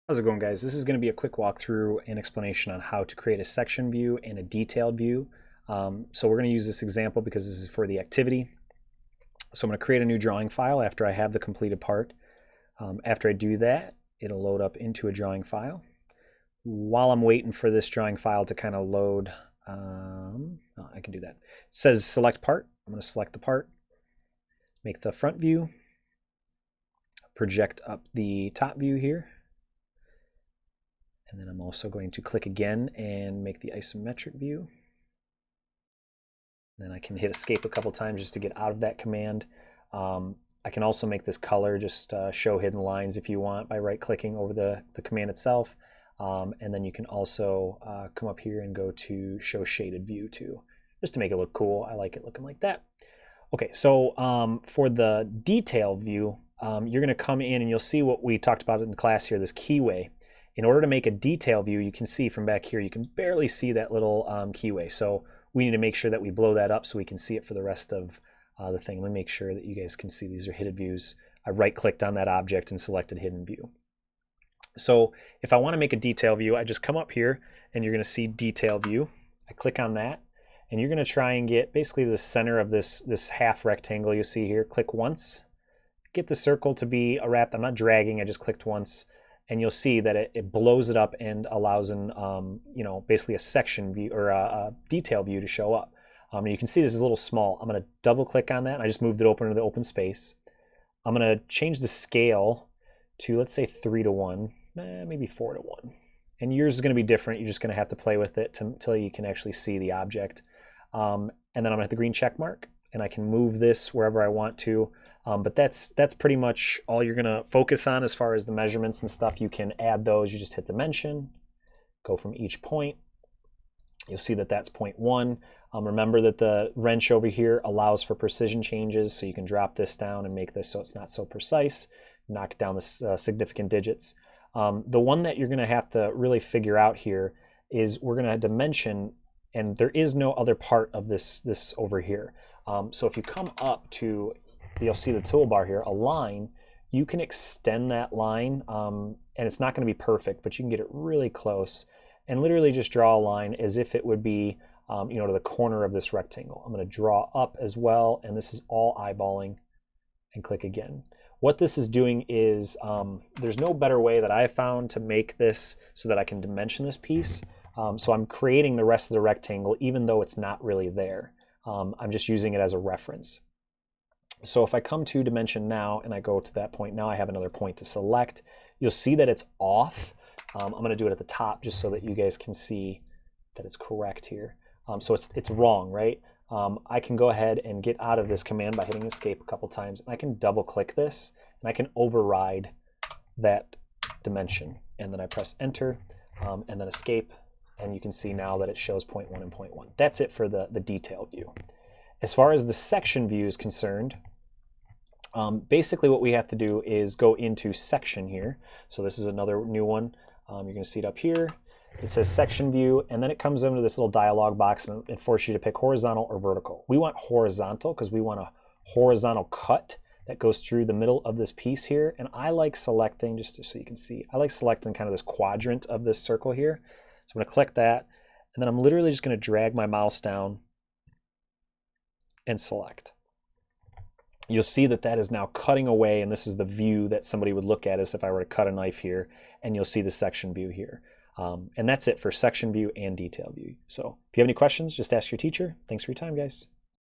How's it going, guys? This is going to be a quick walkthrough and explanation on how to create a section view and a detailed view. So we're going to use this example because this is for the activity. So I'm going to create a new drawing file after I have the completed part. After I do that, it'll load up into a drawing file. While I'm waiting for this drawing file to kind of load, I can do that. It says select part. I'm going to select the part, make the front view, project up the top view here. And then I'm also going to click again and make the isometric view. Then I can hit escape a couple times just to get out of that command. I can also make this color just show hidden lines if you want by right-clicking over the command itself. And then you can also come up here and go to show shaded view too, just to make it look cool. I like it looking like that. Okay, so for the detail view, you're going to come in and you'll see what we talked about in the class here, this keyway. In order to make a detail view, you can see from back here, you can barely see that little keyway. So we need to make sure that we blow that up so we can see it for the rest of the thing. Let me make sure that you guys can see these are hidden views. I right-clicked on that object and selected hidden view. So if I want to make a detail view, I just come up here and you're going to see detail view. I click on that and you're going to try and get basically to the center of this half rectangle you see here. Click once, get the circle to be a wrap. I'm not dragging, I just clicked once. And you'll see that it blows it up and allows an, basically a section view or a detail view to show up. And you can see this is a little small. I'm going to double click on that. I just moved it open into the open space. I'm going to change the scale to, let's say 3:1, maybe 4:1. And yours is going to be different. You're just going to have to play with it until you can actually see the object. And then I'm going to hit the green check mark and I can move this wherever I want to. But that's pretty much all you're gonna focus on as far as the measurements and stuff. You can add those, you just hit dimension, go from each point. You'll see that that's 0.1. Remember that the wrench over here allows for precision changes, so you can drop this down and make this so it's not so precise, knock down the significant digits. The one that you're gonna have to really figure out here is we're gonna dimension, and there is no other part of this over here. So if you come up to, you'll see the toolbar here, align, you can extend that line, and it's not going to be perfect, but you can get it really close and literally just draw a line as if it would be to the corner of this rectangle. I'm going to draw up as well, and this is all eyeballing, and click again. What this is doing is there's no better way that I've found to make this so that I can dimension this piece. So I'm creating the rest of the rectangle even though it's not really there. I'm just using it as a reference. So if I come to dimension now and I go to that point, now I have another point to select. You'll see that it's off. I'm going to do it at the top just so that you guys can see that it's correct here. So it's wrong, right? I can go ahead and get out of this command by hitting escape a couple times. And I can double click this and I can override that dimension. And then I press enter and then escape. And you can see now that it shows 0.1 and 0.1. That's it for the detail view. As far as the section view is concerned, basically what we have to do is go into section here. So this is another new one. You're going to see it up here. It says section view, and then it comes into this little dialog box and it forces you to pick horizontal or vertical. We want horizontal because we want a horizontal cut that goes through the middle of this piece here. And I like selecting, just so you can see, I like selecting kind of this quadrant of this circle here. So I'm going to click that, and then I'm literally just going to drag my mouse down and select. You'll see that that is now cutting away, and this is the view that somebody would look at as if I were to cut a knife here, and you'll see the section view here. And that's it for section view and detail view. So if you have any questions, just ask your teacher. Thanks for your time, guys.